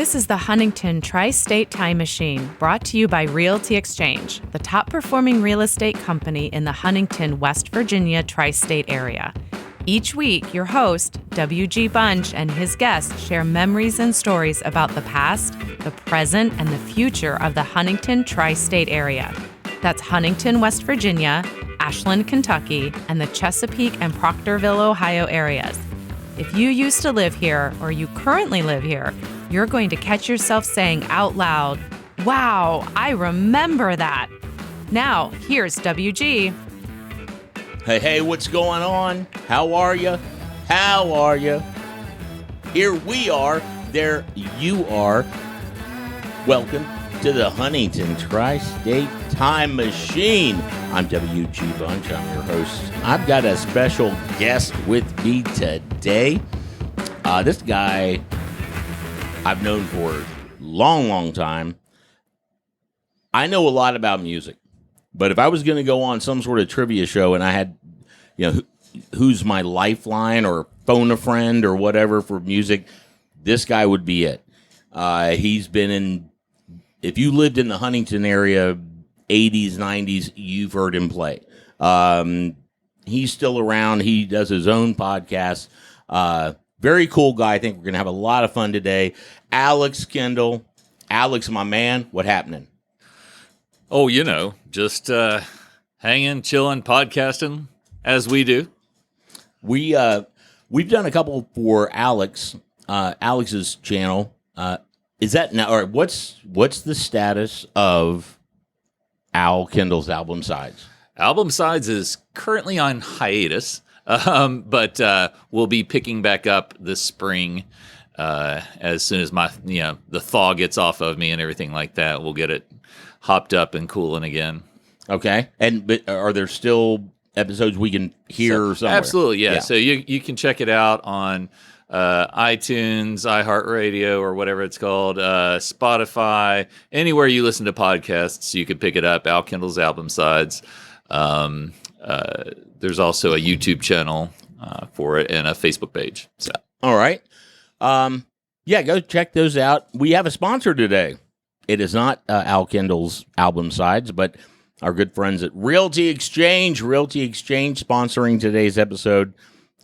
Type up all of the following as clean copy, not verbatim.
This is the Huntington Tri-State Time Machine, brought to you by Realty Exchange, the top-performing real estate company in the Huntington, West Virginia Tri-State Area. Each week, your host, W.G. Bunch, and his guests share memories and stories about the past, the present, and the future of the Huntington Tri-State Area. That's Huntington, West Virginia, Ashland, Kentucky, and the Chesapeake and Proctorville, Ohio areas. If you used to live here or you currently live here, you're going to catch yourself saying out loud, "Wow, I remember that." Now, here's WG. Hey, what's going on? How are you? Here we are. There you are. Welcome to the Huntington Tri-State Time Machine. I'm W.G. Bunch. I'm your host. I've got a special guest with me today. This guy I've known for a long time. I know a lot about music, but if I was going to go on some sort of trivia show and I had, who's my lifeline or phone a friend or whatever for music, this guy would be it. He's been in, if you lived in the Huntington area, 80s, 90s, you've heard him play. He's still around. He does his own podcast. Very cool guy. I think we're going to have a lot of fun today. Alex Kendall. Alex, my man, what happening? Oh, just hanging, chilling, podcasting, as we do. We've done a couple for Alex, Alex's channel. Is that now? All right, what's the status of Al Kendall's Album Sides? Album Sides is currently on hiatus, but we'll be picking back up this spring as soon as the thaw gets off of me and everything like that. We'll get it hopped up and cooling again. Okay, but are there still episodes we can hear somewhere? Absolutely, yeah. So you can check it out on iTunes, iHeartRadio, or whatever it's called, Spotify, anywhere you listen to podcasts, you can pick it up. Al Kendall's Album Sides. There's also a YouTube channel for it and a Facebook page. So. All right. Go check those out. We have a sponsor today. It is not Al Kendall's Album Sides, but our good friends at Realty Exchange. Realty Exchange sponsoring today's episode.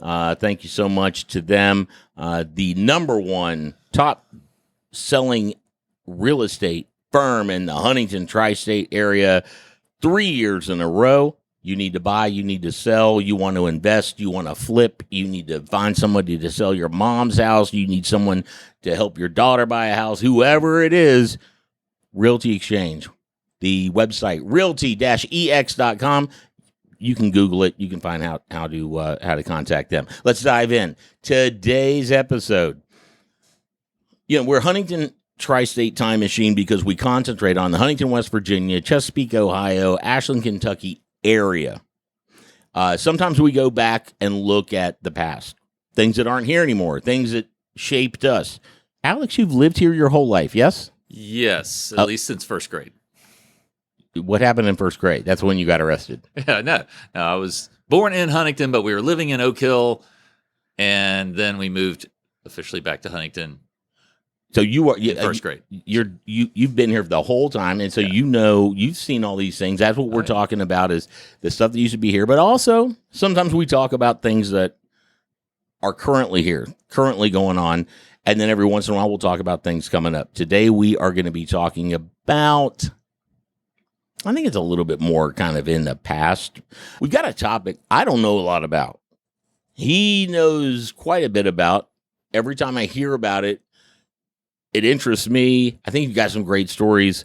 Thank you so much to them. The number one top-selling real estate firm in the Huntington Tri-State Area, 3 years in a row. You need to buy, you need to sell, you want to invest, you want to flip, you need to find somebody to sell your mom's house, you need someone to help your daughter buy a house, whoever it is, Realty Exchange. The website, realty-ex.com. You can Google it. You can find out how to contact them. Let's dive in. Today's episode. We're Huntington Tri-State Time Machine because we concentrate on the Huntington, West Virginia, Chesapeake, Ohio, Ashland, Kentucky area. Sometimes we go back and look at the past, things that aren't here anymore, things that shaped us. Alex, you've lived here your whole life, yes? Yes, at least since first grade. What happened in first grade? That's when you got arrested. Yeah, no, I was born in Huntington, but we were living in Oak Hill, and then we moved officially back to Huntington. So you are first grade. You've been here the whole time, and so you've seen all these things. That's what we're talking about, is the stuff that used to be here. But also, sometimes we talk about things that are currently here, currently going on, and then every once in a while we'll talk about things coming up. Today we are going to be talking about, I think it's a little bit more kind of in the past. We've got a topic I don't know a lot about. He knows quite a bit about. Every time I hear about it, it interests me. I think you've got some great stories.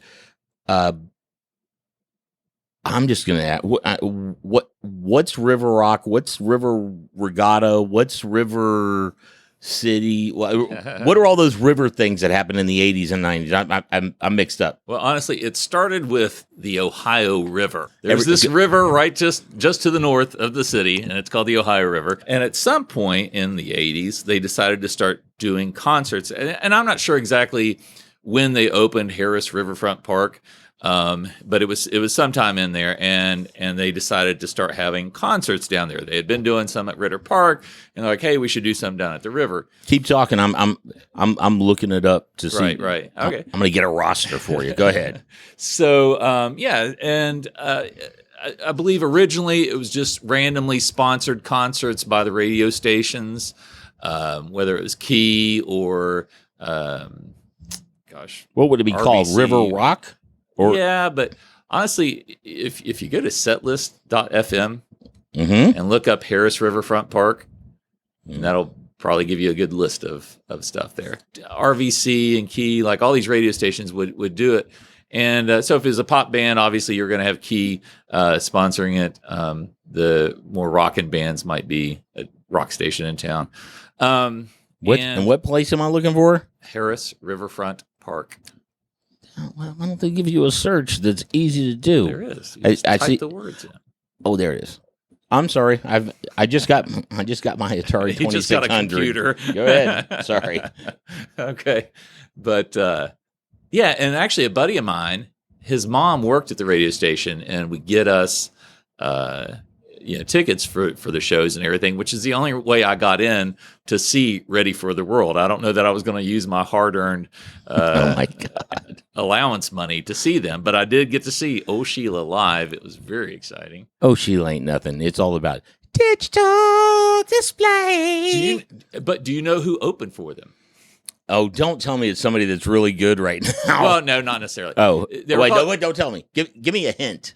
I'm just going to ask, what's River Rock? What's River Regatta? What's River City? What are all those river things that happened in the 80s and 90s? I'm mixed up. Well, honestly, it started with the Ohio River. There's this river right just to the north of the city, and it's called the Ohio River. And at some point in the 80s, they decided to start doing concerts. And I'm not sure exactly when they opened Harris Riverfront Park, But it was sometime in there, and they decided to start having concerts down there. They had been doing some at Ritter Park, and they're like, "Hey, we should do some down at the river." Keep talking. I'm looking it up to see. Right. Okay. I'm going to get a roster for you. Go ahead. So and I believe originally it was just randomly sponsored concerts by the radio stations, whether it was Key or what would it be RBC. called? River Rock? Or yeah, but honestly, if you go to setlist.fm Mm-hmm. and look up Harris Riverfront Park, and that'll probably give you a good list of stuff there. RVC and Key, like all these radio stations would do it. And so if it's a pop band, obviously you're going to have Key sponsoring it. The more rockin' bands might be a rock station in town. What place am I looking for? Harris Riverfront Park. Well, why don't they give you a search that's easy to do? There is. You just I type see the words in. Oh, there it is. I'm sorry. I just got my Atari 2600. You just got a computer. Go ahead. Sorry. Okay. But yeah, and actually a buddy of mine, his mom worked at the radio station and would get us tickets for the shows and everything, which is the only way I got in to see Ready for the World. I don't know that I was going to use my hard-earned oh my God. allowance money to see them, but I did get to see Oh Sheila live. It was very exciting. Oh Sheila ain't nothing. It's all about digital display. Do you know who opened for them? Oh, don't tell me it's somebody that's really good right now. Well, no, not necessarily. Oh, wait, don't tell me. Give me a hint.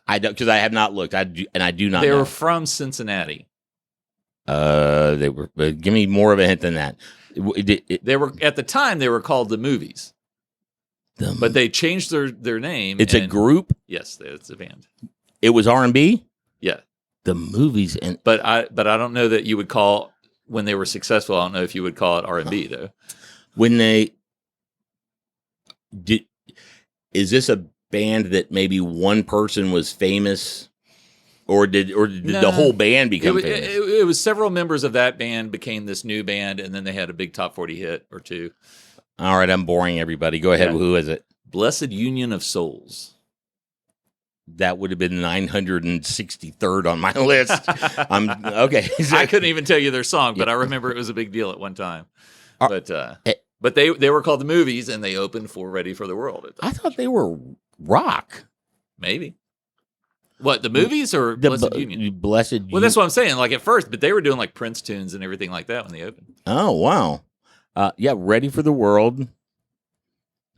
I don't, because I have not looked. I do not. They know. were from Cincinnati. They were. Give me more of a hint than that. They were at the time. They were called the Movies, but they changed their name. It's a group. Yes, it's a band. It was R&B. Yeah, the Movies, but I don't know that you would call when they were successful. I don't know if you would call it R&B though. When they did, is this a band that maybe one person was famous, or did the whole band become famous? It was several members of that band became this new band, and then they had a big top 40 hit or two. All right, I'm boring everybody. Go ahead. Yeah. Who is it? Blessed Union of Souls. That would have been 963rd on my list. Okay. I couldn't even tell you their song, but I remember it was a big deal at one time. But they were called the Movies, and they opened for Ready for the World. I thought they were rock. Maybe. What, the Movies or Blessed Union? Blessed. Well, that's what I'm saying. Like at first, but they were doing like Prince tunes and everything like that when they opened. Oh wow. Yeah, Ready for the World.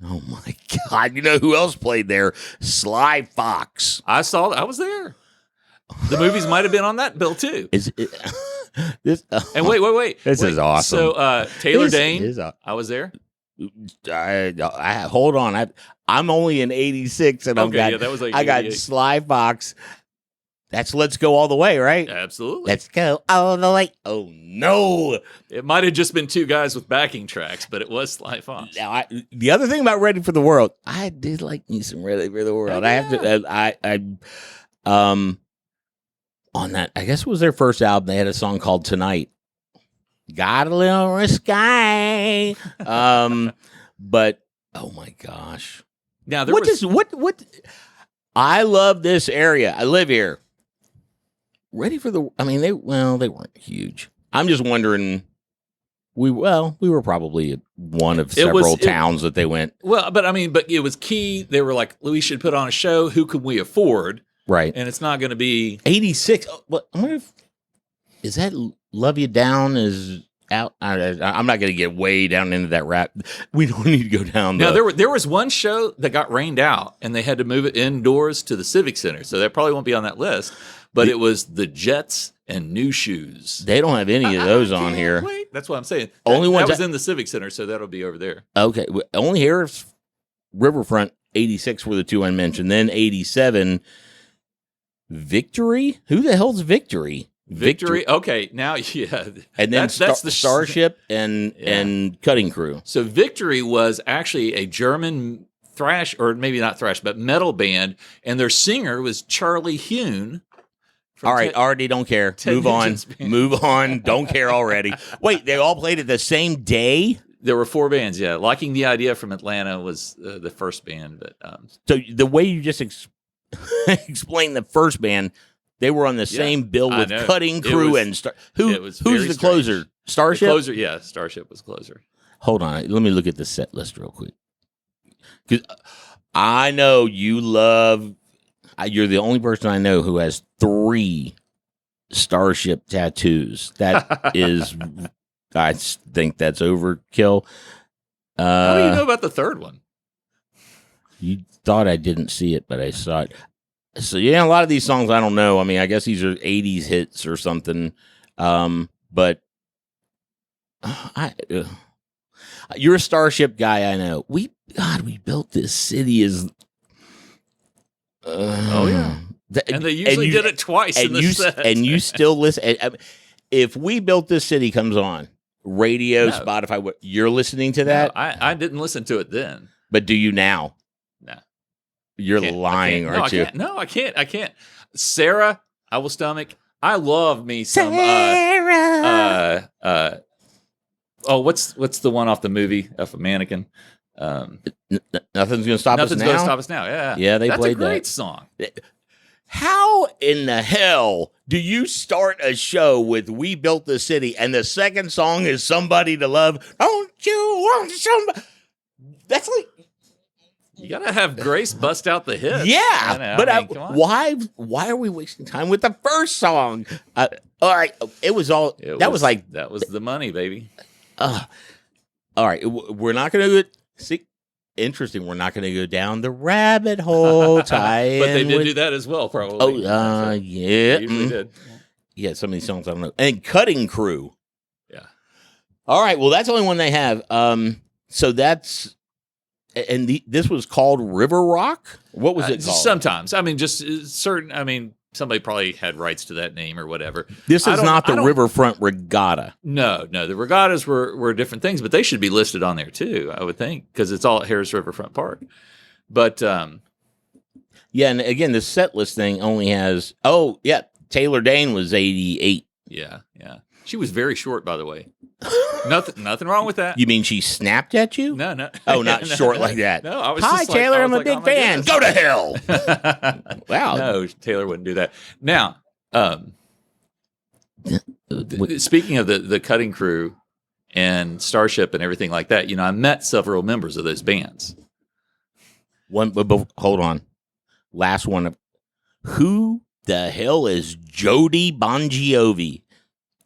Oh my God! You know who else played there? Sly Fox. I saw that. I was there. The Movies might have been on that bill too. Is it? This, and wait. This is awesome. So Taylor Dane, I was there. I hold on. I'm only in 86, and that was like I got Sly Fox. That's Let's Go All the Way, right? Absolutely. Let's go all the way. Oh no! It might have just been two guys with backing tracks, but it was Sly Fox. Now, the other thing about Ready for the World, I did like me some Ready for the World. I have to. On that, I guess it was their first album. They had a song called Tonight. Got a little risque. But oh my gosh. Now what I love this area. I live here. Ready for the they weren't huge. I'm just wondering we were probably one of several towns that they went. Well, but it was Key. They were like, we should put on a show. Who can we afford? Right. And it's not going to be 86. What is that? Love You Down is out. I'm not going to get way down into that rap. We don't need to go down. Now there was one show that got rained out, and they had to move it indoors to the Civic Center, so that probably won't be on that list. But it was the Jets and New Shoes. They don't have any of those on here. Wait, that's what I'm saying. Only one that was in the Civic Center, so that'll be over there. Okay, only Harris Riverfront 86 were the two I mentioned. Then 87. Victory? Who the hell's Victory? Victory. Okay, now yeah, and then that's the Starship and Cutting Crew. So Victory was actually a German thrash, or maybe not thrash, but metal band, and their singer was Charlie Hune. All right, already don't care. Move on. Move on. Don't care already. Wait, they all played it the same day? There were 4 bands. Yeah, Liking the Idea from Atlanta was the first band. But So the way you just explained the first band, they were on the same bill with Cutting Crew and who's the closer? Starship. The closer, yeah, Starship was closer. Hold on, let me look at the set list real quick. Because I know you love. You're the only person I know who has 3 Starship tattoos. That is, I think that's overkill. How do you know about the third one? You thought I didn't see it, but I saw it. So yeah, a lot of these songs I don't know. I mean, I guess these are 80s hits or something. But you're a Starship guy, I know. We built this city as oh yeah. And they usually did it twice in the set. And you still listen. If We Built This City comes on radio, Spotify, you're listening to that? No, I didn't listen to it then. But do you now? No. You're lying, aren't you? No, I can't. Sarah, I Will Stomach. I love me some Sarah. What's the one off the movie of a mannequin? Nothing's gonna stop us now. Nothing's gonna stop us now. Yeah, they played that. That's a great song. How in the hell do you start a show with We Built the City and the second song is Somebody to Love? Don't you want somebody? That's like, you gotta have Grace bust out the hits. Yeah, why are we wasting time with the first song? All right, that was the money, baby. All right, we're not gonna go. See, interesting. We're not gonna go down the rabbit hole. But they did do that as well, probably. Yeah, they usually did. Yeah, some of these songs I don't know. And Cutting Crew. Yeah. All right, well that's the only one they have. So that's. And this was called River Rock? What was it called? Sometimes. I mean, just certain. I mean, somebody probably had rights to that name or whatever. This is not the Riverfront Regatta. No. The regattas were different things, but they should be listed on there too, I would think, because it's all at Harris Riverfront Park. But yeah, and again, the set list thing only has. Taylor Dane was 88. Yeah. She was very short, by the way. Nothing wrong with that. You mean she snapped at you? No. Oh, not short like that. No, I was Hi, just Taylor, I'm a like, big fan. Go to hell. Wow. No, Taylor wouldn't do that. Now, speaking of the Cutting Crew and Starship and everything like that, I met several members of those bands. Hold on. Last one. Who the hell is Jody Bongiovi?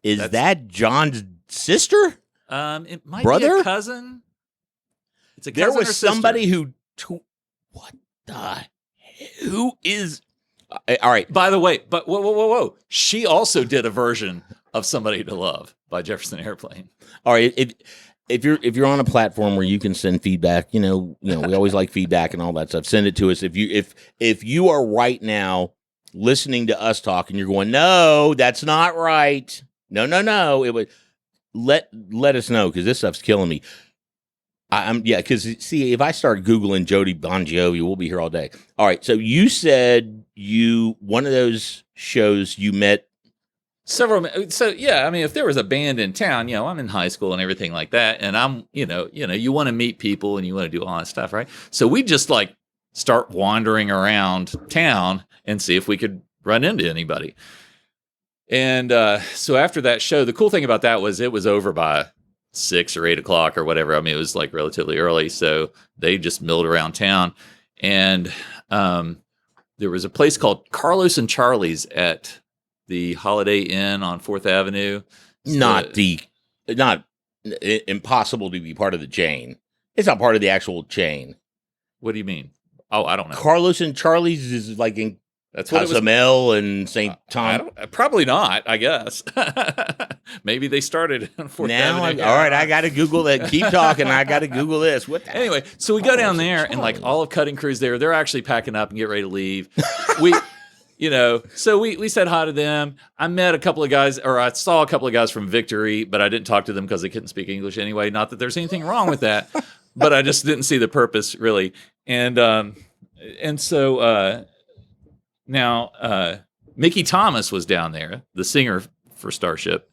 Is that John's sister? It might brother? Be a cousin. It's a cousin. There was somebody who. What the? Who is? All right. By the way, but whoa! She also did a version of "Somebody to Love" by Jefferson Airplane. All right. If you're on a platform where you can send feedback, we always like feedback and all that stuff. Send it to us. If you are right now listening to us talk and you're going, no, that's not right. No. It would let us know because this stuff's killing me. Because see, if I start Googling Jody Bongiovi, we'll be here all day. All right, so you said one of those shows you met several. So yeah, I mean, if there was a band in town, I'm in high school and everything like that, and I'm, you want to meet people and you want to do all that stuff, right? So we just start wandering around town and see if we could run into anybody. And so after that show, the cool thing about that was it was over by 6 or 8 o'clock or whatever. I mean, it was relatively early. So they just milled around town. And there was a place called Carlos and Charlie's at the Holiday Inn on 4th Avenue. Not impossible to be part of the chain. It's not part of the actual chain. What do you mean? Oh, I don't know. Carlos and Charlie's is in that's what Cozumel and St. Tom. Probably not, I guess. Maybe they started on 4th Avenue. All right, I got to Google that. Keep talking. I got to Google this. Anyway, so we go down there and all of Cutting Crew's there. They're actually packing up and get ready to leave. So we said hi to them. I met a couple of guys, or I saw a couple of guys from Victory, but I didn't talk to them because they couldn't speak English anyway. Not that there's anything wrong with that, but I just didn't see the purpose really. And so now Mickey Thomas was down there, the singer for Starship,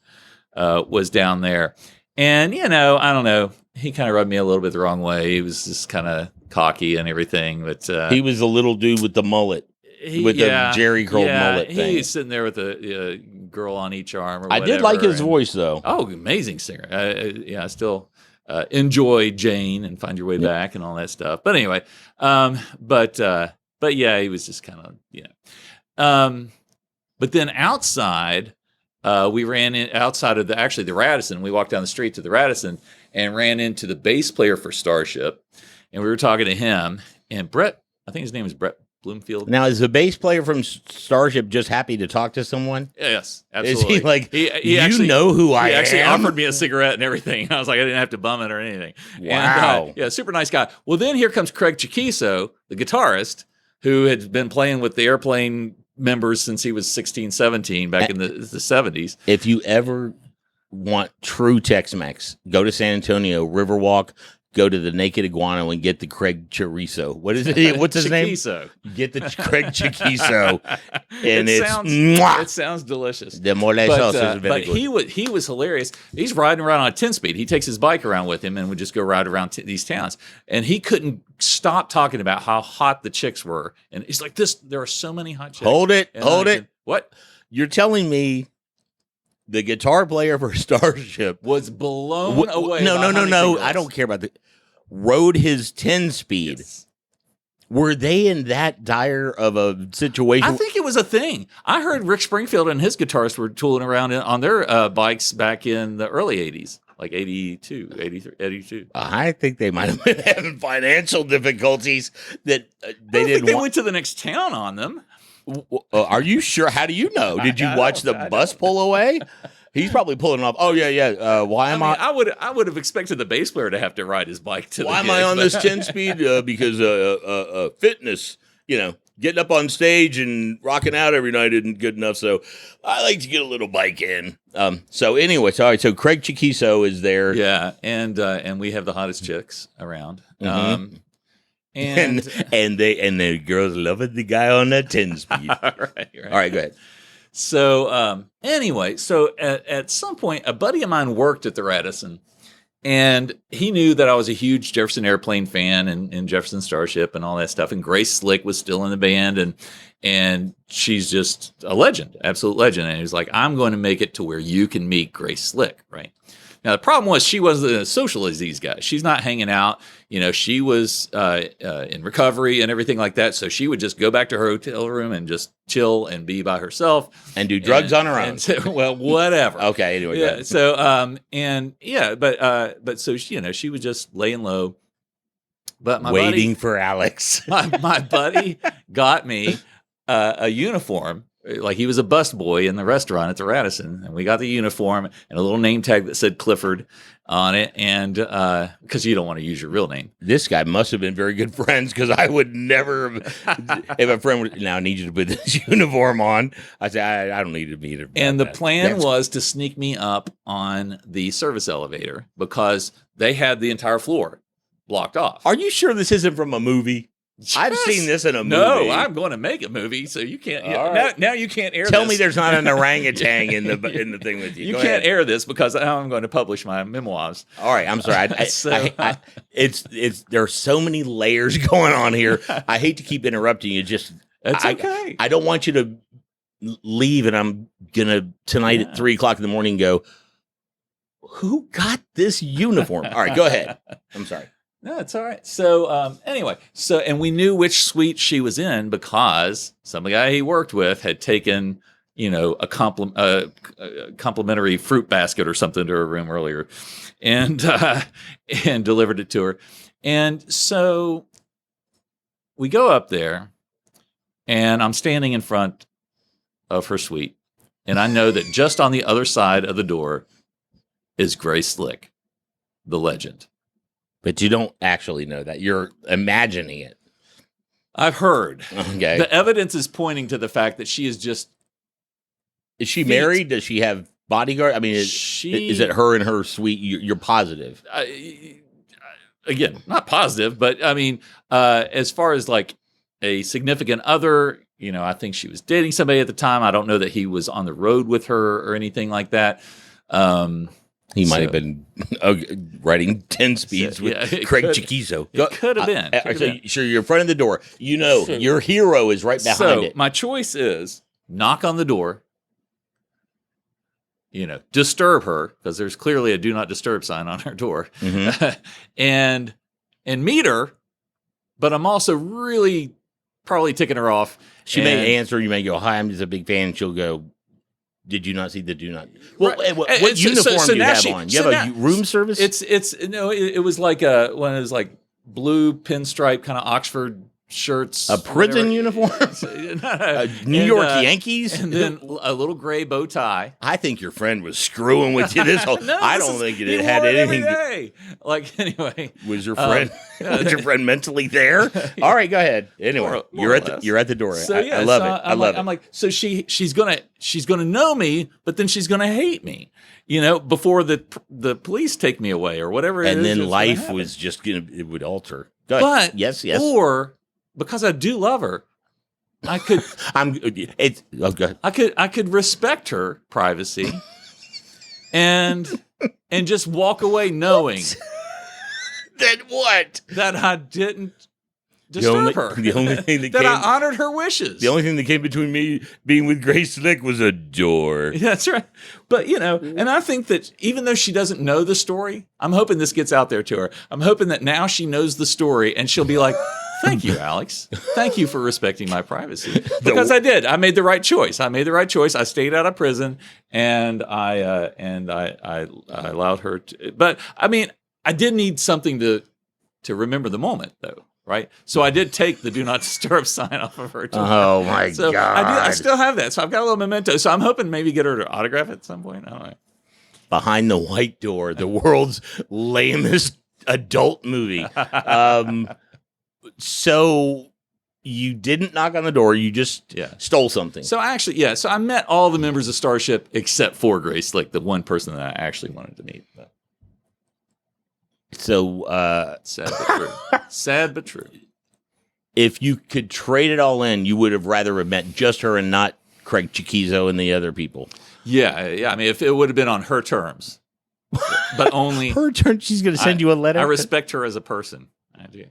was down there. And, I don't know. he kind of rubbed me a little bit the wrong way. He was just kind of cocky and everything, but he was the little dude with the mullet, the Jerry curl mullet thing. He's sitting there with a girl on each arm. Or I whatever, did like his voice, though. Oh, amazing singer! I still enjoy Jane and Find Your Way Back and all that stuff. But anyway, but yeah, he was just kind of But then outside. We ran in outside of the Radisson. We walked down the street to the Radisson and ran into the bass player for Starship. And we were talking to him. And Brett, I think his name is Brett Bloomfield. Now, is the bass player from Starship just happy to talk to someone? Yes, absolutely. Is he like, he actually, know who I am? He actually offered me a cigarette and everything. I was like, I didn't have to bum it or anything. Wow. And, super nice guy. Well, then here comes Craig Chiquiso, the guitarist, who had been playing with the Airplane members since he was 16, 17 back in the 70s. If you ever want true Tex-Mex, go to San Antonio, Riverwalk, go to the Naked Iguana and get the Craig Chorizo. What is it? What's his name? Get the Craig Chiquizo. And it sounds delicious. The mole sauce is very good. But he was hilarious. He's riding around on a 10-speed. He takes his bike around with him and would just go ride around these towns. And he couldn't stop talking about how hot the chicks were. And he's like, there are so many hot chicks. Hold it. What? You're telling me the guitar player for Starship was blown away. No. I don't care about the rode his 10-speed. Yes. Were they in that dire of a situation? I think it was a thing. I heard Rick Springfield and his guitarists were tooling around on their bikes back in the early 80s, like 82, 83, 82. I think they might have been having financial difficulties that they didn't. They went to the next town on them. Are you sure? How do you know? Did you watch the bus pull away? He's probably pulling off. Oh yeah. Why am I? I would have expected the bass player to have to ride his bike to. Why am I on this 10-speed? Because fitness. Getting up on stage and rocking out every night isn't good enough. So I like to get a little bike in. So anyway, so Craig Chiquiso is there. Yeah, and we have the hottest chicks around. Mm-hmm. And the girls loving the guy on that 10-speed. Right. All right, go ahead. So anyway, at some point, a buddy of mine worked at the Radisson, and he knew that I was a huge Jefferson Airplane fan and Jefferson Starship and all that stuff. And Grace Slick was still in the band, and she's just a legend, absolute legend. And he was like, I'm going to make it to where you can meet Grace Slick, right? Now, the problem was she wasn't as social as these guys. She's not hanging out. She was in recovery and everything like that. So she would just go back to her hotel room and just chill and be by herself. And do drugs on her own. Well, whatever. Okay, anyway. Yeah, so, but so, she was just laying low. But waiting for Alex. my buddy got me a uniform. Like he was a busboy in the restaurant at the Radisson, and we got the uniform and a little name tag that said Clifford on it, and because you don't want to use your real name. This guy must have been very good friends, because I would never, if a friend would, now I need you to put this uniform on. I say, I don't need to meet him. And the plan was to sneak me up on the service elevator because they had the entire floor blocked off. Are you sure this isn't from a movie? Yes. I've seen this in a movie. No, I'm going to make a movie, so you can't. Right. Now you can't air. Tell this. me there's not an orangutan in the thing with you. You can't air this because I'm going to publish my memoirs. All right, I'm sorry. There are so many layers going on here. I hate to keep interrupting you. It's okay. I don't want you to leave, and I'm gonna tonight at 3:00 in the morning go. Who got this uniform? All right, go ahead. I'm sorry. No, it's all right. So anyway, and we knew which suite she was in because some guy he worked with had taken, a complimentary fruit basket or something to her room earlier, and delivered it to her. And so we go up there, and I'm standing in front of her suite, and I know that just on the other side of the door is Grace Slick, the legend. But you don't actually know that. You're imagining it. I've heard. Okay. The evidence is pointing to the fact that she is just... Is she married? Does she have bodyguard? I mean, is it her and her suite? You're positive? Again, not positive, but I mean, as far as like a significant other, I think she was dating somebody at the time. I don't know that he was on the road with her or anything like that. He might have been writing 10 speeds with Craig Chiquizo. It could have been. So you're in front of the door. You know, your hero is right behind it. My choice is knock on the door, disturb her, because there's clearly a do not disturb sign on her door, and meet her, but I'm also really probably ticking her off. She may answer, you may go, hi, I'm just a big fan. She'll go, did you not see the do not? Well, what uniform do you have on? You have a room service? It was like one of those like blue pinstripe kind of Oxford shirts. A prison uniform? New York Yankees? And then a little gray bow tie. I think your friend was screwing with you this whole I don't think it had anything anyway. Was your friend was your friend mentally there? All right, go ahead. Anyway, you're at the door. So, I love it. I love it. I'm like, so she's gonna know me, but then she's gonna hate me. Before the police take me away or whatever. And then life was just it would alter. Go ahead. But yes. Or because I do love her, I could. I could respect her privacy, and just walk away knowing that I didn't disturb her. The only thing that I honored her wishes. The only thing that came between me being with Grace Slick was a door. That's right. But and I think that even though she doesn't know the story, I'm hoping this gets out there to her. I'm hoping that now she knows the story and she'll be like, thank you, Alex. Thank you for respecting my privacy. Because I did. I made the right choice. I stayed out of prison, and I allowed her to. But I mean, I did need something to remember the moment, though, right? So I did take the do not disturb sign off of her. Oh my God! I still have that. So I've got a little memento. So I'm hoping maybe get her to autograph it at some point. I don't know. Behind the White Door, the world's lamest adult movie. So you didn't knock on the door. You just stole something. So actually, so I met all the members of Starship except for Grace Slick, the one person that I actually wanted to meet. But. So sad but true. Sad but true. If you could trade it all in, you would have rather have met just her and not Craig Chiquizo and the other people. Yeah. I mean, if it would have been on her terms, but only her terms. She's going to send you a letter. I respect her as a person. I do.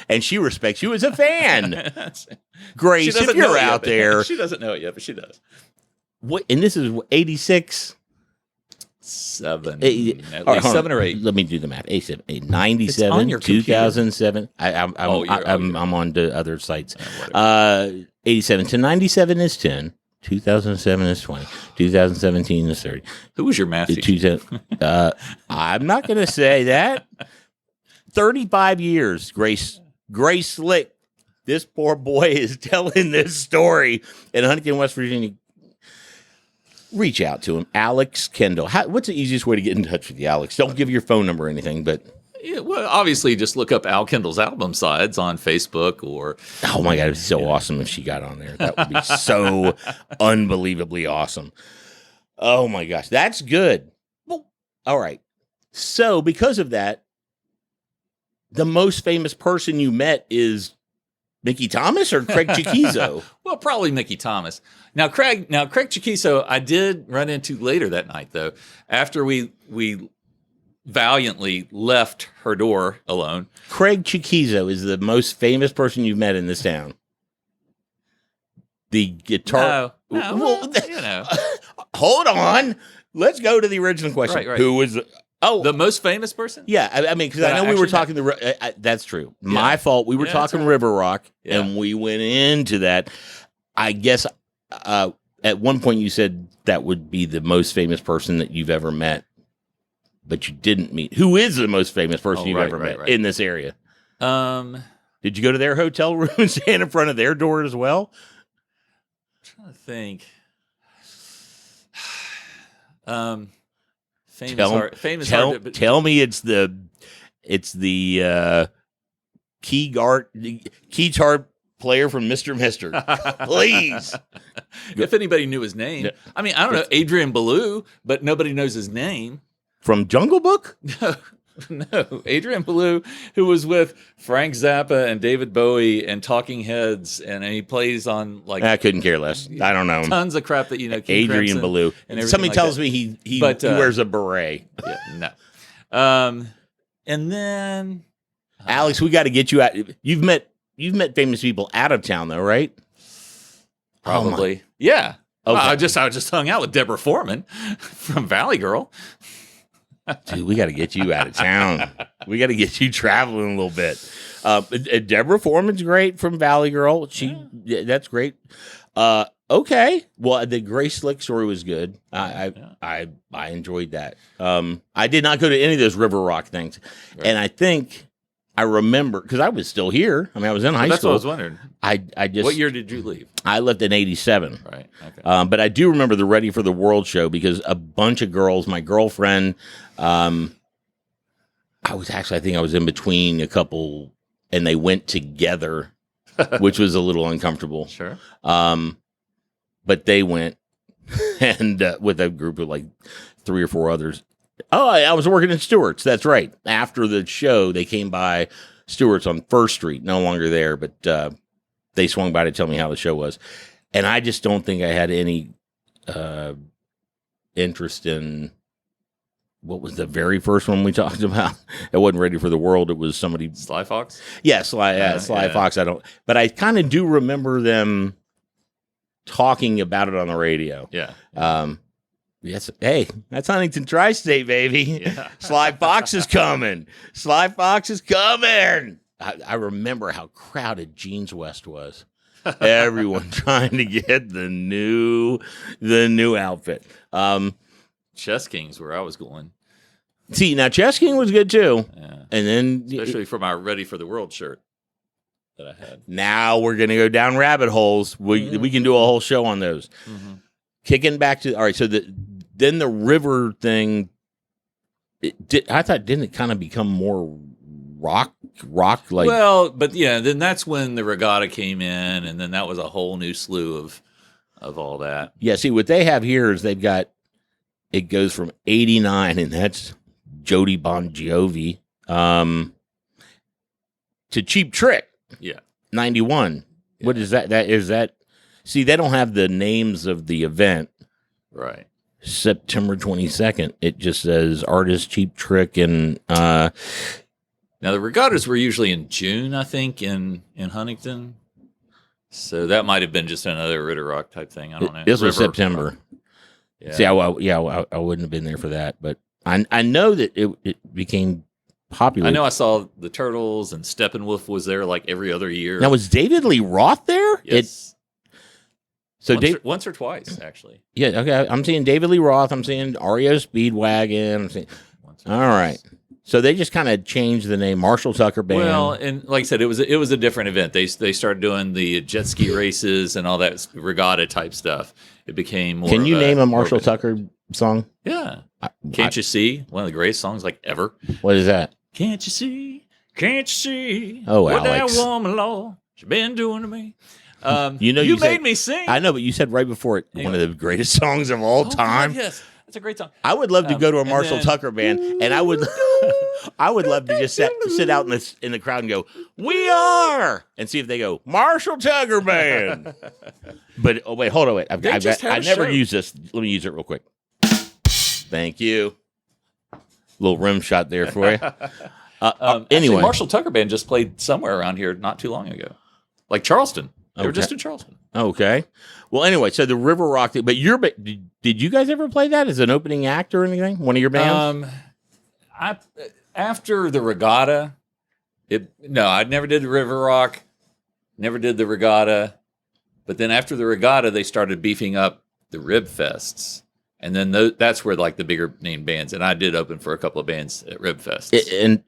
And she respects you as a fan. Grace, if you're out there. She doesn't know it yet, but she does. What? And this is 86? 7. Right, 7 or 8. Let me do the math. 97, 2007. I'm on to other sites. 87 to 97 is 10. 2007 is 20. 2017 is 30. Who was your math teacher? I'm not going to say that. 35 years, Grace Slick. This poor boy is telling this story in Huntington, West Virginia. Reach out to him, Alex Kendall. What's the easiest way to get in touch with you, Alex? Don't give your phone number or anything, but well, obviously, just look up Al Kendall's album sides on Facebook or. Oh my God, it'd be so awesome if she got on there. That would be so unbelievably awesome. Oh my gosh, that's good. Well, all right. So because of that, the most famous person you met is Mickey Thomas or Craig Chiquizo? Well, probably Mickey Thomas. Now, Craig Chiquizo, I did run into later that night, though, after we valiantly left her door alone. Craig Chiquizo is the most famous person you've met in this town. The guitar. No, well, Hold on. Let's go to the original question. Right. Who was the most famous person? Yeah, I mean, because I know we were talking that's true. My fault. We were talking River Rock, and we went into that. I guess at one point you said that would be the most famous person that you've ever met, but you didn't meet. Who is the most famous person you've ever met in this area? Did you go to their hotel room and stand in front of their door as well? I'm trying to think. Tell me it's the keytar player from Mr. Mister. Please. If anybody knew his name. I mean, I don't know, Adrian Ballou, but nobody knows his name. From Jungle Book? No, Adrian Belew, who was with Frank Zappa and David Bowie and Talking Heads, and he plays on like I couldn't care less. I don't know. tons of crap that King Adrian Crimson Belew. and Somebody like tells that. me he But, wears a beret. Yeah, no. And then Alex, we got to get you out. You've met famous people out of town though, right? probably, yeah. Okay. I just hung out with Deborah Foreman from Valley Girl. Dude, we got to get you out of town. We got to get you traveling a little bit. Deborah Foreman's great from Valley Girl. That's great. Okay. Well, the Grace Slick story was good. I enjoyed that. I did not go to any of those River Rock things, right. And I think I remember because I was still here. I mean, I was in high school. That's what I was wondering. I just what year did you leave? I left in '87. Right. Okay. But I do remember the Ready for the World show because a bunch of girls, my girlfriend, I think I was in between a couple, and they went together, which was a little uncomfortable. Sure. But they went, and with a group of like 3 or 4 others. Oh, I was working at Stewart's. That's right. After the show, they came by Stewart's on First Street. No longer there, but they swung by to tell me how the show was. And I just don't think I had any interest in what was the very first one we talked about. It wasn't Ready for the World. It was somebody. Sly Fox? Yeah, Sly Fox. I don't. But I kind of do remember them talking about it on the radio. Yeah. Yes. Hey, that's Huntington Tri-State, baby. Yeah. Sly Fox is coming. Sly Fox is coming. I remember how crowded Jeans West was. Everyone trying to get the new outfit. Chess King's where I was going. See, now Chess King was good too. Yeah. And then Especially for my Ready for the World shirt that I had. Now we're going to go down rabbit holes. We can do a whole show on those. Mm-hmm. Kicking back to all right, so then the river thing. I thought didn't it kind of become more rock like? Well, but yeah, then that's when the regatta came in, and then that was a whole new slew of all that. Yeah, see what they have here is they've got it goes from 89, and that's Jody Bon Jovi, to Cheap Trick. Yeah, 91. Yeah. What is that? That is that. See, they don't have the names of the event. Right. September 22nd. It just says artist Cheap Trick and now the regattas were usually in June, I think, in Huntington. So that might have been just another Ritter Rock type thing. I don't know. This was September. Yeah. See, I wouldn't have been there for that, but I know that it became popular. I know I saw the Turtles and Steppenwolf was there like every other year. Now, was David Lee Roth there? Yes. So once or twice, actually. Yeah, okay. I'm seeing David Lee Roth. I'm seeing REO Speedwagon. I'm seeing. All right. So they just kind of changed the name, Marshall Tucker Band. Well, and like I said, it was a different event. They started doing the jet ski races and all that regatta type stuff. It became more. Can you name a Marshall Tucker song? Yeah. Can't you see? One of the greatest songs like ever. What is that? Can't you see? Can't you see? Oh, what Alex. that woman, Lord, she been doing to me. You made me sing. I know, but you said right before it, one of the greatest songs of all time. God, yes, that's a great song. I would love to go to a Marshall Tucker band, and I would love to just sit out in the crowd and go, "We are," and see if they go Marshall Tucker Band. But wait, hold on, wait. I never use this. Let me use it real quick. Thank you. Little rim shot there for you. Anyway, actually, Marshall Tucker Band just played somewhere around here not too long ago, like Charleston. They were just in Charleston. Okay. Well, anyway, so the River Rock thing, but did you guys ever play that as an opening act or anything? One of your bands? After the regatta, I never did the River Rock, never did the regatta. But then after the regatta, they started beefing up the Ribfests. And then that's where like the bigger name bands, and I did open for a couple of bands at Ribfests. And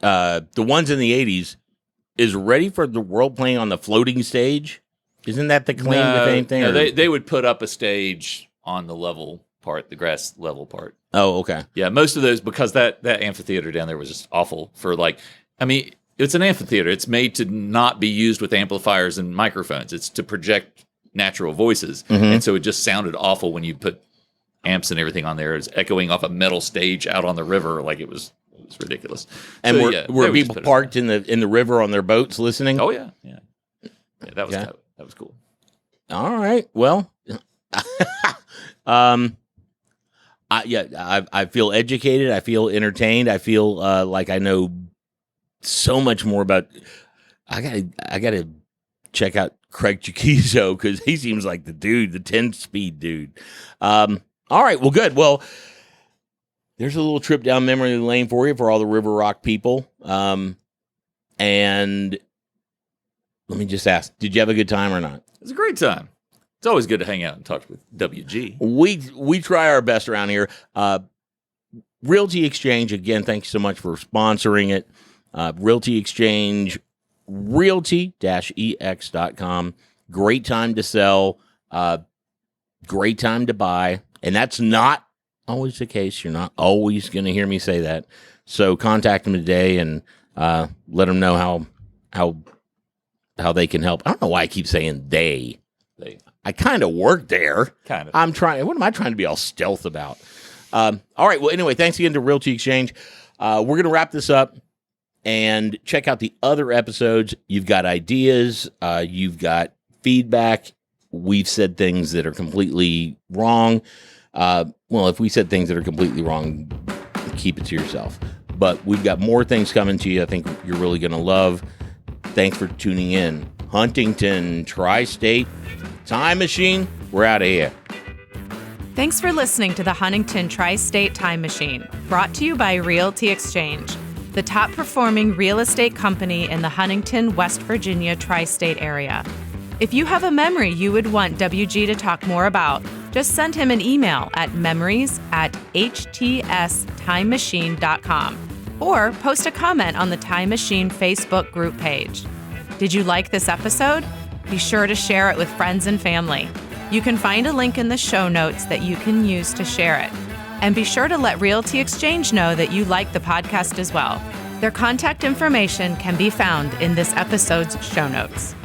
the ones in the 80s, is Ready for the World playing on the floating stage? Isn't that the claim with anything? No, they would put up a stage on the level part, the grass level part. Oh, okay. Yeah, most of those, because that amphitheater down there was just awful for it's an amphitheater. It's made to not be used with amplifiers and microphones. It's to project natural voices. Mm-hmm. And so it just sounded awful when you put amps and everything on there. It's echoing off a metal stage out on the river. Like it was was ridiculous. And So, were people parked in the river on their boats listening? Oh yeah. That was cool. All right. Well, I feel educated. I feel entertained. I feel like I know so much more about. I gotta check out Craig Chiquizo because he seems like the dude, the 10-speed dude. All right. Well, good. Well, there's a little trip down memory lane for you for all the River Rock people. And let me just ask: did you have a good time or not? It was a great time. It's always good to hang out and talk with WG. We try our best around here. Realty Exchange, again, thanks so much for sponsoring it. Realty Exchange, realty-ex.com. Great time to sell. Great time to buy. And that's not always the case. You're not always going to hear me say that. So contact them today and let them know how they can help. I don't know why I keep saying they. I kind of work there. Kind of. What am I trying to be all stealth about? All right. Well, anyway, thanks again to Realty Exchange. We're going to wrap this up and check out the other episodes. You've got ideas. You've got feedback. We've said things that are completely wrong. Well, if we said things that are completely wrong, keep it to yourself. But we've got more things coming to you I think you're really going to love. Thanks for tuning in. Huntington Tri-State Time Machine, we're out of here. Thanks for listening to the Huntington Tri-State Time Machine, brought to you by Realty Exchange, the top performing real estate company in the Huntington, West Virginia Tri-State Area. If you have a memory you would want WG to talk more about, just send him an email at memories@htstimemachine.com or post a comment on the Time Machine Facebook group page. Did you like this episode? Be sure to share it with friends and family. You can find a link in the show notes that you can use to share it. And be sure to let Realty Exchange know that you like the podcast as well. Their contact information can be found in this episode's show notes.